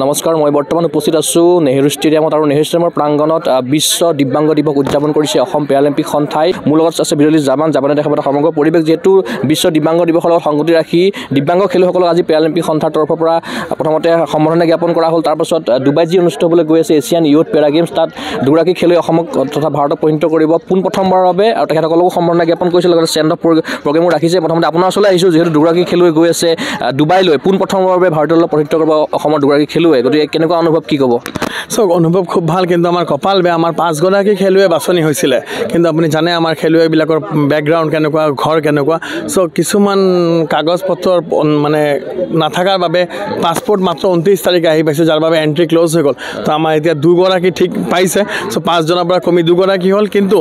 নমস্কাৰ, মই বৰ্তমান উপস্থিত আছোঁ নেহেৰু ষ্টেডিয়ামত আৰু নেহেৰু ষ্টেডিয়ামৰ প্ৰাংগণত বিশ্ব দিব্যাংগ দিৱস উদযাপন কৰিছে অসম পেৰালিম্পিক সন্থাই। মোৰ লগত আছে বিৰলি জাবানে দেখা পোৱা সমগ্ৰ পৰিৱেশ যিহেতু বিশ্ব দিব্যাংগ দিৱসৰ লগত সংগতি ৰাখি দিব্যাংগ খেলুৱৈসকলক আজি পেৰালিম্পিক সন্থাৰ তৰফৰ পৰা প্ৰথমতে সম্বৰ্ধনা জ্ঞাপন কৰা হ'ল। তাৰপাছত ডুবাইত যি অনুষ্ঠিত হ'বলৈ গৈ আছে এছিয়ান ইউথ পেৰা গেমছ, তাত দুগৰাকী খেলুৱৈ অসমক তথা ভাৰতক প্ৰতিনিধিত্ব কৰিব পোনপ্ৰথমবাৰৰ বাবে আৰু তেখেতসকলকো সম্বৰ্ধনা জ্ঞাপন কৰিছে, লগতে ষ্টেণ্ড আপ প্ৰগ্ৰেমো ৰাখিছে। প্ৰথমতে আপোনাৰ ওচৰলৈ আহিছোঁ, যিহেতু দুগৰাকী খেলুৱৈ গৈ আছে ডুবাইলৈ পোনপ্ৰথমবাৰৰ বাবে ভাৰতৰ লগত প্ৰতিনিধিত্ব কৰিব অসমৰ দুগৰাকী খেলুৱৈ, গতিকে কেনেকুৱা অনুভৱ, কি ক'ব? চাওক, অনুভৱ খুব ভাল, কিন্তু আমাৰ কপাল বেয়া, আমাৰ 5গৰাকী খেলুৱৈ বাছনি হৈছিলে, কিন্তু আপুনি জানে আমাৰ খেলুৱৈবিলাকৰ বেকগ্ৰাউণ্ড কেনেকুৱা, ঘৰ কেনেকুৱা। কিছুমান কাগজ পত্ৰৰ মানে নাথাকাৰ বাবে পাছপৰ্ট মাত্ৰ 29 তাৰিখে আহি পাইছে, যাৰ বাবে এণ্ট্ৰি ক্ল'জ হৈ গ'ল। তো আমাৰ এতিয়া 2গৰাকী ঠিক পাইছে, 5জনৰ পৰা কমি 2গৰাকী হ'ল, কিন্তু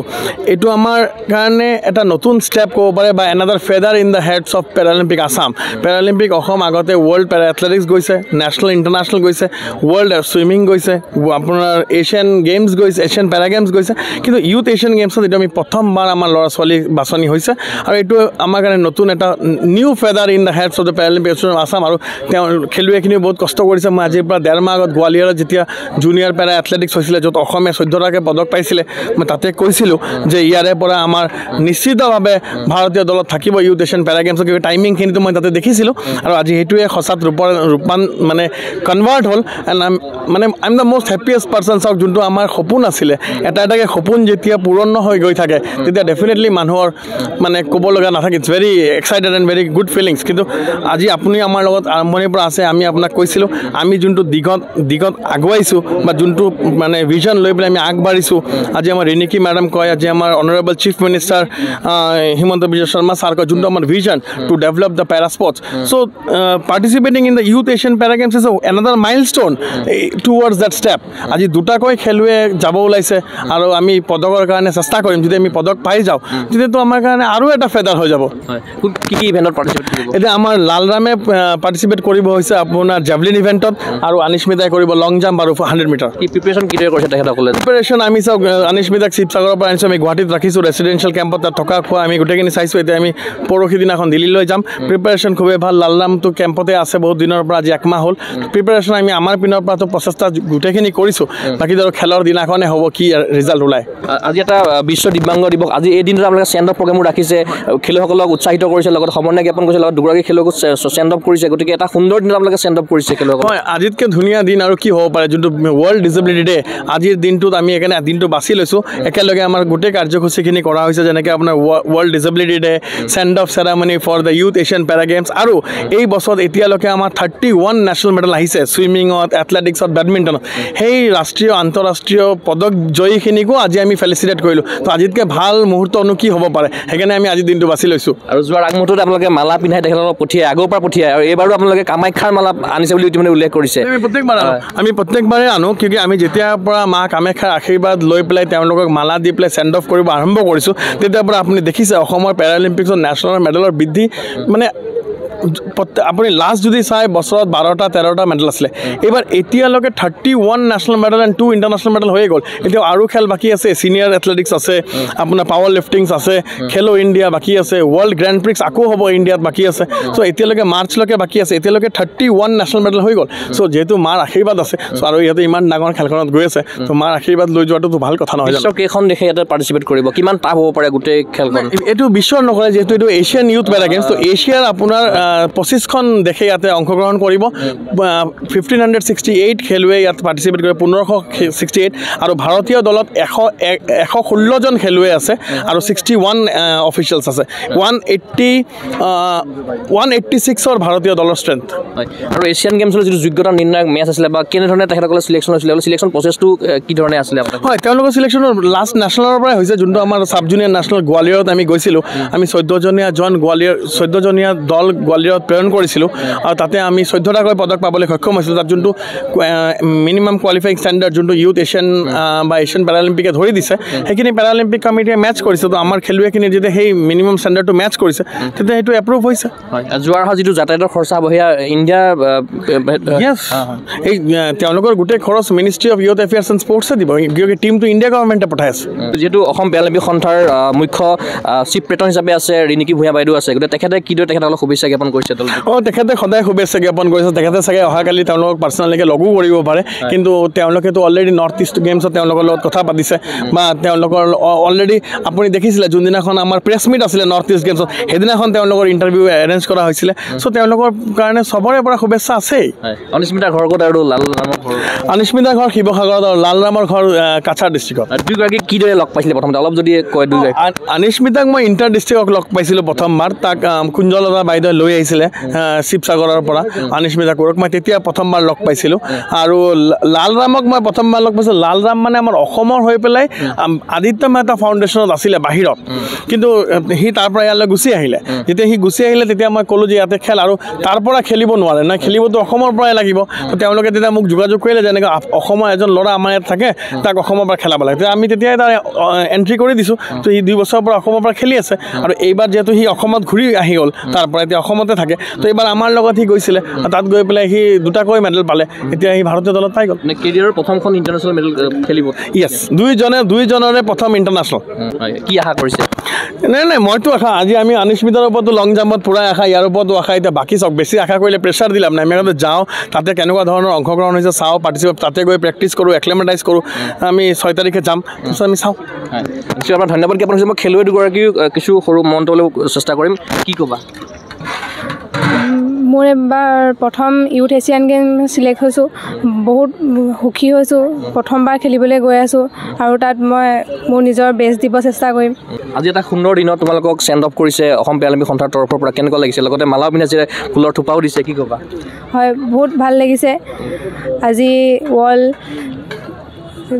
এইটো আমাৰ কাৰণে এটা নতুন ষ্টেপ ক'ব পাৰে বা another feather in the heads of Paralympic Assam. Paralympic Assam আগতে ৱৰ্ল্ড পেৰা এথলেটিক্স গৈছে, নেশ্যনেল ইণ্টাৰনেশ্যনেল গৈছে, ৱৰ্ল্ড ছুইমিং গৈছে, আপোনাৰ এছিয়ান গেমছ গৈছে, এছিয়ান পেৰা গেমছ গৈছে, কিন্তু ইউথ এছিয়ান গেমছত এইটো আমি প্ৰথমবাৰ আমাৰ ল'ৰা ছোৱালী বাছনি হৈছে। আৰু এইটো আমাৰ কাৰণে নতুন এটা new feather in the heads of the Paralympic Assam. আৰু তেওঁ খেলুৱৈখিনিও বহুত কষ্ট কৰিছে। মই আজিৰ পৰা 1.5 মাহ আগত গোৱালিয়ৰত যেতিয়া জুনিয়ৰ পেৰা এথলেটিক্স হৈছিলে, য'ত অসমে 14টাকৈ পদক পাইছিলে, মই তাতে কৈছিলোঁ যে ইয়াৰে পৰা আমাৰ নিশ্চিতভাৱে ভাৰতীয় দলত থাকিব ইউথ এছিয়ান পেৰা গেমছৰ, কিবা টাইমিংখিনিতো মই তাতে দেখিছিলোঁ। আৰু আজি সেইটোৱে সঁচাত ৰূপান মানে কনভাৰ্ট হ'ল। এণ্ড মানে I am the most happiest person. চাওক, যোনটো আমাৰ সপোন আছিলে, এটাকৈ সপোন যেতিয়া পূৰণ হৈ গৈ থাকে, তেতিয়া ডেফিনেটলি মানুহৰ মানে ক'ব লগা নাথাকে। It's very excited and very good feelings. কিন্তু আজি আপুনি আমাৰ লগত আৰম্ভণিৰ পৰা আছে, আমি আপোনাক কৈছিলোঁ, আমি যোনটো দিগত আগুৱাইছোঁ বা যোনটো মানে ভিজন লৈ পেলাই আমি আগবাঢ়িছোঁ। আজি আমাৰ ৰিনিকি মেডাম কয়, আজি আমাৰ honourable chief minister Himanta Biswa Sarma sir কয়, যোনটো আমাৰ vision to develop the para sports. So' participating in the youth Asian para games is another milestone towards that step. আজি 2টাকৈ খেলুৱৈ যাব ওলাইছে আৰু আমি পদকৰ কাৰণে চেষ্টা কৰিম। যদি আমি পদক পাই যাওঁ, তেতিয়াতো আমাৰ কাৰণে আৰু এটা ফেডাৰ হৈ যাব। কি ইভেণ্টত পাৰ্টিচিপেট কৰিব? এতিয়া আমাৰ লালৰামে পাৰ্টিচিপেট কৰিব হৈছে আপোনাৰ জেভলিন ইভেণ্টত, আৰু আনিস্মিতাই কৰিব লং জাম্প আৰু 100 মিটাৰ। কি প্ৰিপেৰেশ্যন কিদৰে কৰিছে তেখেতসকলে? প্ৰিপেৰেশ্যন আমি চাওক, আনিস্মিতাক শিৱসাগৰৰ পৰা আনিছোঁ, আমি গুৱাহাটীত ৰাখিছোঁ ৰেচিডেঞ্চিয়েল কেম্পত, তাত থকা খোৱা আমি গোটেইখিনি চাইছোঁ। এতিয়া আমি পৰহি দিনাখন দিল্লীলৈ যাম। প্ৰিপেৰেশ্যন খুবেই ভাল। লালৰামটো কেম্পতে আছে বহুত দিনৰ পৰা, আজি 1 মাহ হ'ল। প্ৰিপেৰেশ্যন আমি আমাৰ পিনৰ পৰাতো প্ৰচেষ্টা গোটেইখিনি কৰিছোঁ, বাকী ধৰক খেলৰ দিনাখনে হ'ব কি ৰিজাল্ট ওলায়। আজি এটা বিশ্ব দিব্যাংগ দিৱস, আজি এই দিনটোত আপোনালোকে ষ্টেণ্ড আপ প্ৰগ্ৰেমো ৰাখিছে, খেলুৱৈসকলক উৎসাহিত কৰিছে, লগত সম্বৰ্ধনা জ্ঞাপন কৰিছে, লগত দুগৰাকী খেলুৱৈক ষ্টেণ্ড আপ কৰিছে। গতিকে এটা সুন্দৰ দিনত আপোনালোকে ষ্টেণ্ড আপ কৰিছে খেলুৱৈসকল। হয়, আজিতকৈ ধুনীয়া দিন আৰু কি হ'ব পাৰে। যোনটো ৱৰ্ল্ড ডিজেবিলিটি ডে, আজিৰ দিনটোত আমি সেইকাৰণে দিনটো বাছি লৈছোঁ। একেলগে আমাৰ গোটেই কাৰ্যসূচীখিনি কৰা হৈছে, যেনেকৈ আপোনাৰ world disability day, send off ceremony for the youth Asian para games. আৰু এই বছৰত এতিয়ালৈকে আমাৰ 31 নেশ্যনেল মেডেল আহিছে, ছুইমিঙত, এথলেটিক্সত, বেডমিণ্টনত। সেই ৰাষ্ট্ৰীয় আন্তঃৰাষ্ট্ৰীয় পদক জয়ীখিনিকো আজি আমি ফেলিচিটেট কৰিলোঁ। তো আজিতকৈ ভাল মুহূৰ্তনো কি হ'ব পাৰে, সেইকাৰণে আমি আজি দিনটো বাছি লৈছোঁ। আৰু যোৱাৰ আগমুহূৰ্তত আপোনালোকে মালা পিন্ধাই তেখেতসকলক পঠিয়াই, আগৰ পৰা পঠিয়াই, আৰু এইবাৰো আপোনালোকে কামাখ্যাৰ মালা আনিছে বুলি ইতিমধ্যে উল্লেখ কৰিছে। আমি প্ৰত্যেকবাৰে আনো, কিয় আমি যেতিয়াৰ পৰা মা কামাখ্যাৰ আশীৰ্বাদ লৈ পেলাই তেওঁলোকক মালা দি পেলাই ছেণ্ড অফ কৰিব আৰম্ভ কৰিছোঁ, তেতিয়াৰ পৰা আপুনি দেখিছে অসমৰ পেৰালিম্পিকছত নেশ্যনেল মেডেলৰ বৃদ্ধি। মানে আপুনি লাষ্ট যদি চাই, বছৰত 12-13টা মেডেল আছিলে, এইবাৰ এতিয়ালৈকে 31 national medal and 2 international medal হৈয়ে গ'ল। এতিয়া আৰু খেল বাকী আছে, ছিনিয়ৰ এথলেটিক্স আছে, আপোনাৰ পাৱাৰ লিফটিংছ আছে, খেলো ইণ্ডিয়া বাকী আছে, ৱৰ্ল্ড গ্ৰেণ্ড প্ৰিক্স আকৌ হ'ব ইণ্ডিয়াত বাকী আছে। চ' এতিয়ালৈকে মাৰ্চলৈকে বাকী আছে, এতিয়ালৈকে 31 নেশ্যনেল মেডেল হৈ গ'ল। চ' যিহেতু মাৰ আশীৰ্বাদ আছে, চ' আৰু ইয়াতে ইমান ডাঙৰ খেলখনত গৈ আছে, ত' মাৰ আশীৰ্বাদ লৈ যোৱাটোতো ভাল কথা নহয়। বিশ্বৰ কেইখন দেশে ইয়াতে পাৰ্টিচিপেট কৰিব, কিমান টাফ হ'ব পাৰে গোটেই খেলখন? এইটো বিশ্বৰ নকৰে, যিহেতু এইটো এছিয়ান ইউথ পেৰা গেমছ। ত' এছিয়াৰ আপোনাৰ 25খন দেশে ইয়াতে অংশগ্ৰহণ কৰিব। 1568 খেলুৱৈ ইয়াত পাৰ্টিচিপেট কৰিব, 1568, আৰু ভাৰতীয় দলত 116জন খেলুৱৈ আছে আৰু 61 অফিচিয়েলছ আছে। 186ৰ ভাৰতীয় দলৰ ষ্ট্ৰেংথ। আৰু এছিয়ান গেমছৰ যিটো যোগ্যতা নিৰ্ণায়ক মেচ আছিলে বা কেনেধৰণে তেখেতসকলে চিলেকশ্যন হৈছিলে, চিলেকশ্যন প্ৰচেছটো কি ধৰণে আছিলে? হয়, তেওঁলোকৰ চিলেকশ্যনৰ লাষ্ট নেশ্যনেলৰ পৰাই হৈছে, যোনটো আমাৰ ছাব জুনিয়ৰ নেশ্যনেল গোৱালিয়ৰত আমি গৈছিলোঁ। আমি 14জনীয়া দল গোৱালিয়ৰত প্ৰেৰণ কৰিছিলোঁ, আৰু তাতে আমি 14টাকৈ পদক পাবলৈ সক্ষম হৈছিলোঁ। তাত যোনটো মিনিমাম কোৱালিফাইং ষ্টেণ্ডাৰ্ড যোনটো ইউথ এছিয়ান বা এছিয়ান পেৰালিম্পিকে ধৰি দিছে, সেইখিনি পেৰালিম্পিক কমিটিয়ে মেটচ কৰিছে। তো আমাৰ খেলুৱৈখিনি যেতিয়া সেই মিনিমাম ষ্টেণ্ডাৰ্ডটো মেটচ কৰিছে, তেতিয়া সেইটো এপ্ৰুভ হৈছে। যোৱাৰ যিটো যাতায়াতৰ খৰচা হ'ব, সেয়া ইণ্ডিয়া এই তেওঁলোকৰ গোটেই খৰচ ministry of youth affairs and স্পৰ্টছে দিব, কিয় টিমটো ইণ্ডিয়া গভৰ্ণমেণ্টে পঠাই আছে। যিহেতু অসম পেৰালিম্পিক সন্থাৰ মুখ্য চিফ পেটন হিচাপে আছে ৰিনিকি ভূঞা বাইদেউ আছে, গতিকে তেখেতে কিদৰে তেখেতসকলক শুভেচ্ছা জ্ঞাপন জ্ঞাপন কৰিছে দলটোক? তেখেতে সদায় শুভেচ্ছা জ্ঞাপন কৰিছে। তেখেতে চাগে অহাকালি তেওঁলোকক পাৰ্চনেলিকৈ লগো কৰিব পাৰে, কিন্তু তেওঁলোকেতো অলৰেডি নৰ্থ ইষ্ট গেমছত তেওঁলোকৰ লগত কথা পাতিছে বা তেওঁলোকৰ অলৰেডি আপুনি দেখিছিলে যোনদিনাখন আমাৰ প্ৰেছ মিট আছিলে নৰ্থ ইষ্ট গেমছত, সেইদিনাখন তেওঁলোকৰ ইণ্টাৰভিউ এৰেঞ্জ কৰা হৈছিলে। চ' তেওঁলোকৰ কাৰণে চবৰে পৰা শুভেচ্ছা আছেই। অনিস্মিতাৰ ঘৰ ক'ত আৰু লালৰামৰ ঘৰ? অনিস্মিতাৰ ঘৰ শিৱসাগৰত আৰু লালৰামৰ ঘৰ কাছাৰ ডিষ্ট্ৰিক্টত। দুয়োগৰাকী কিদৰে লগ পাইছিলে প্ৰথমতে অলপ যদি কয়? অনিস্মিতাক মই ইণ্টাৰ ডিষ্ট্ৰিক্টক লগ পাইছিলোঁ প্ৰথমবাৰ। তাক কুঞ্জলতা বাইদেৱে লৈ আহিছিলে শিৱসাগৰৰ পৰা অনিস্মিতা কোঁৱৰক। মই তেতিয়া প্ৰথমবাৰ লগ পাইছিলোঁ। আৰু লালৰামক মই প্ৰথমবাৰ লগ পাইছিলোঁ। লালৰাম মানে আমাৰ অসমৰ হৈ পেলাই আদিত্য মেহতা ফাউণ্ডেশ্যনত আছিলে বাহিৰত, কিন্তু সি তাৰ পৰা ইয়ালৈ গুচি আহিলে। যেতিয়া সি গুচি আহিলে তেতিয়া মই ক'লোঁ যে ইয়াতে খেল, আৰু তাৰ পৰা খেলিব নোৱাৰে না, খেলিবতো অসমৰ পৰাই লাগিব। তো তেওঁলোকে তেতিয়া মোক যোগাযোগ কৰিলে যে এনেকৈ অসমৰ এজন ল'ৰা আমাৰ ইয়াত থাকে, তাক অসমৰ পৰা খেলাব লাগে। আমি তেতিয়াই তাৰ এণ্ট্ৰি কৰি দিছোঁ। তো সি 2 বছৰৰ পৰা অসমৰ পৰা খেলি আছে, আৰু এইবাৰ যিহেতু সি অসমত ঘূৰি আহি গ'ল, তাৰ পৰা এতিয়া অসমতে থাকে। তো এইবাৰ আমাৰ লগত সি গৈছিলে, তাত গৈ পেলাই সি 2টাকৈ মেডেল পালে। এতিয়া সি ভাৰতীয় দলত পাই গ'ল। কেৰিয়াৰৰ প্ৰথমখন ইণ্টাৰনেশ্যনেল মেডেল খেলিব? য়েছ, দুইজনৰে প্ৰথম ইণ্টাৰনেশ্যনেল। কি আশা কৰিছে? নাই, মইতো আশা আজি আমি অনিস্মিতাৰ ওপৰতো লং জাম্পত পূৰা আশা, ইয়াৰ ওপৰতো আশা। এতিয়া বাকী চাওক, বেছি আশা কৰিলে প্ৰেছাৰ দিলে নাই। আমি আগতে যাওঁ, তাতে কেনেকুৱা ধৰণৰ অংশগ্ৰহণ হৈছে চাওঁ, পাৰ্টিচিপেট তাতে গৈ প্ৰেক্টিছ কৰোঁ, এক্লেমেটাইজ কৰোঁ। আমি 6 তাৰিখে যাম, তাৰপিছত আমি চাওঁ। নিশ্চয় আপোনাৰ ধন্যবাদ জ্ঞাপন কৰিছোঁ। মই খেলুৱৈ দুগৰাকীও কিছু সৰু মন্তব্য চেষ্টা কৰিম। কি ক'বা? মোৰ এবাৰ প্ৰথম ইউথ এছিয়ান গেম চিলেক্ট হৈছোঁ। বহুত সুখী হৈছোঁ। প্ৰথমবাৰ খেলিবলৈ গৈ আছোঁ, আৰু তাত মই মোৰ নিজৰ বেষ্ট দিব চেষ্টা কৰিম। আজি এটা সুন্দৰ দিনত তোমালোকক চেণ্ড অফ কৰিছে অসম পেৰালিম্পিক সন্থাৰ তৰফৰ পৰা, কেনেকুৱা লাগিছে? লগতে মালাও পিন্ধাইছে, ফুলৰ থোপাও দিছে, কি ক'বা? হয়, বহুত ভাল লাগিছে। আজি ৱৰ্ল্ড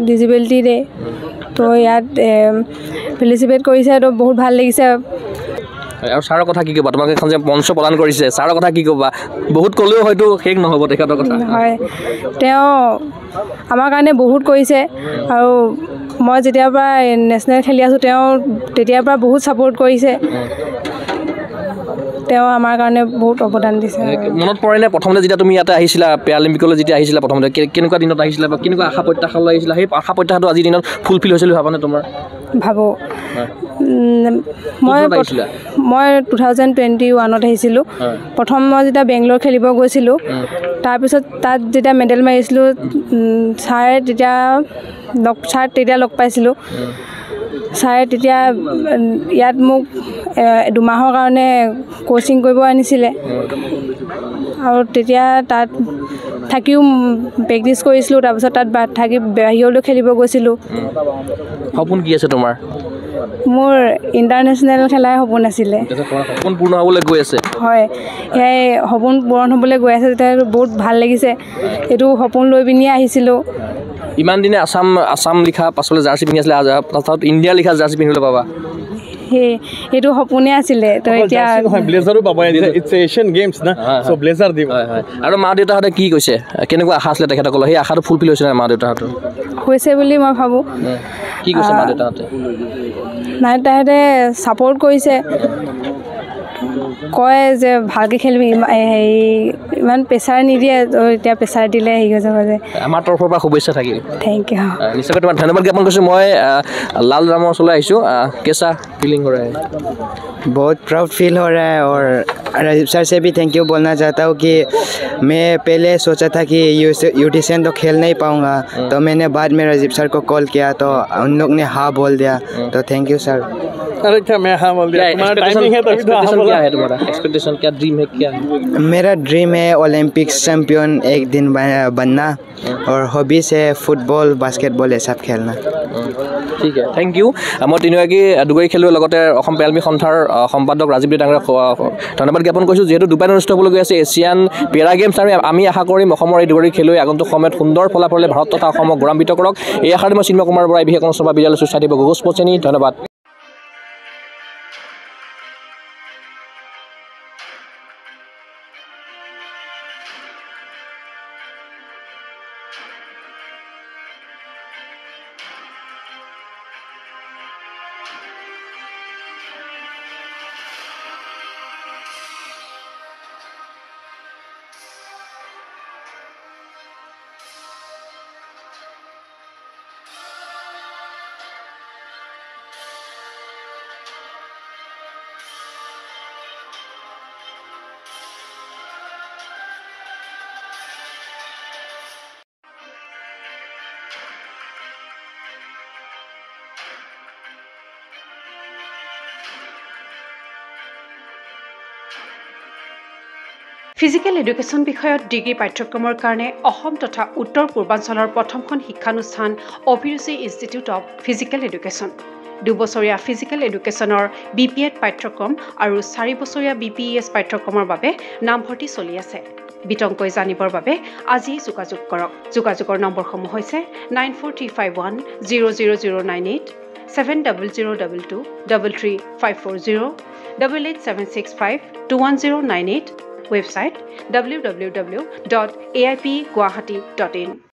ডিজেবিলিটি ডে', তো ইয়াত ফেলিচিপেট কৰিছে, তো বহুত ভাল লাগিছে। আৰু ছাৰৰ কথা কি ক'বা? তোমালোকে এখন যে মঞ্চ প্ৰদান কৰিছে, ছাৰৰ কথা কি ক'বা? বহুত ক'লেও হয়তো শেষ নহ'ব তেখেতৰ কথা। হয়, তেওঁ আমাৰ কাৰণে বহুত কৰিছে, আৰু মই যেতিয়াৰ পৰা নেশ্যনেল খেলি আছোঁ তেওঁ তেতিয়াৰ পৰা বহুত ছাপোৰ্ট কৰিছে। তেওঁ আমাৰ কাৰণে বহুত অৱদান দিছে। মনত পৰেনে প্ৰথমতে যেতিয়া তুমি ইয়াতে আহিছিলা, পেৰালিম্পিকলৈ যেতিয়া আহিছিলা প্ৰথমতে, কেনেকুৱা দিনত আহিছিলা বা কেনেকুৱা আশা প্ৰত্যাশা লৈ আহিছিলা? সেই আশা প্ৰত্যাশাটো আজিৰ দিনত ফুলফিল হৈছিল ভাবানে তোমাৰ? ভাবোঁ। মই 2021 আহিছিলোঁ। প্ৰথম মই যেতিয়া বেংগলোৰ খেলিব গৈছিলোঁ, তাৰপিছত তাত যেতিয়া মেডেল মাৰিছিলোঁ, ছাৰ তেতিয়া লগ পাইছিলোঁ। ছাৰে তেতিয়া ইয়াত মোক 2 মাহৰ কাৰণে কোচিং কৰিব আনিছিলে, আৰু তেতিয়া তাত থাকিও প্ৰেক্টিছ কৰিছিলোঁ। তাৰপিছত তাত থাকি বাহিৰলৈ খেলিব গৈছিলোঁ। সপোন কি আছে তোমাৰ? মোৰ ইণ্টাৰনেশ্যনেল খেলাই সপোন আছিলে। সপোন পূৰ্ণ হ'বলৈ গৈ আছে? হয়, সেয়াই সপোন পূৰণ হ'বলৈ গৈ আছে। তেতিয়া বহুত ভাল লাগিছে। এইটো সপোন লৈ পিনিয়ে আহিছিলোঁ। ইমান দিনে আছাম লিখা, পাছলৈ জাৰ্চি পিন্ধি আছিলে, পাছত ইণ্ডিয়া লিখা জাৰ্চি পিন্ধিবলৈ পাবা? সেইটো সপোনে আছিলে। তো এতিয়া ব্লেজাৰো পাবা, ইটছ এছিয়ান গেমছ না, চ' ব্লেজাৰ দিব। আৰু মা দেউতাহঁতে কি কৈছে? কেনেকুৱা আশা আছিলে তেখেতসকলৰ? সেই আশাটো ফুলফিল হৈছে নাই মা দেউতাহঁতৰ? হৈছে বুলি মই ভাবোঁ। কি কৈছে মা দেউতাহঁতে? তাহঁতে ছাপোৰ্ট কৰিছে, কয় যে ভালকৈ খেলিবি, ইমান প্ৰেছাৰ নিদিয়ে। এতিয়া প্ৰেছাৰ দিলে হেৰি হৈ যাব যে। আমাৰ তৰফৰ পৰা শুভেচ্ছা থাকিল। Thank you. নিশ্চয়কৈ তোমাক ধন্যবাদ জ্ঞাপন কৰিছোঁ। মই लालराम ओसले आइसो कैसा फीलिंग हो रहा है? बहुत प्राउड फील हो रहा है और राजीव सर से भी थैंक यू बोलना चाहता हूँ कि मैं पहले सोचा था कि यूटीसीएन तो खेल नहीं पाऊँगा, तो मैंने बाद में राजीव सर को कॉल किया तो उन लोग ने हाँ बोल दिया, तो थैंक यू सर। अरे क्या मैं हाँ बोल दिया? तुम्हारा टाइमिंग है तो क्या है तुम्हारा एक्सपेक्टेशन, क्या ड्रीम है, क्या है? मेरा ड्रीम है ओलंपिक्स चैंपियन एक दिन बनना, और हॉबीज है फुटबल बास्केटबल ये सब खेलना। ठीक है, थैंक यू। मैं तीनगराकी दुगरी खेलुवे लगते असम पेरालिम्पिक सन्थार सम्पादक राजीव दे डांगरक धन्यवाद ज्ञापन কৰিছোঁ। যেহেতু দুবাই অনুষ্ঠিত হ'বলৈ গৈ আছে এছিয়ান পেৰা গেমছ, আৰু আমি আশা কৰিম অসমৰ এই দুগৰী খেলুৱৈ আগন্তুক সময়ত সুন্দৰ ফলাফলে ভাৰত তথা অসমক গৌৰৱান্বিত কৰক। এই আশাৰে মই চিন্ময় কুমাৰ বৰা বিশেষ অনুষ্ঠান বিদ্যালয় ছ'চাইটি গগৈ স্পৰ্টছ ধন্যবাদ। ফিজিকেল এডুকেশ্যন বিষয়ত ডিগ্ৰী পাঠ্যক্ৰমৰ কাৰণে অসম তথা উত্তৰ পূৰ্বাঞ্চলৰ প্ৰথমখন শিক্ষানুষ্ঠান অভিৰুচি ইনষ্টিটিউট অৱ ফিজিকেল এডুকেশ্যন 2 বছৰীয়া ফিজিকেল এডুকেশ্যনৰ BPEd পাঠ্যক্ৰম আৰু 4 বছৰীয়া BPES পাঠ্যক্ৰমৰ বাবে নামভৰ্তি চলি আছে বিতংকৈ জানিবৰ বাবে আজি যোগাযোগ কৰক যোগাযোগৰ নম্বৰসমূহ হৈছে 9435100098 7002 33540 88765210998 website www.aipguwahati.in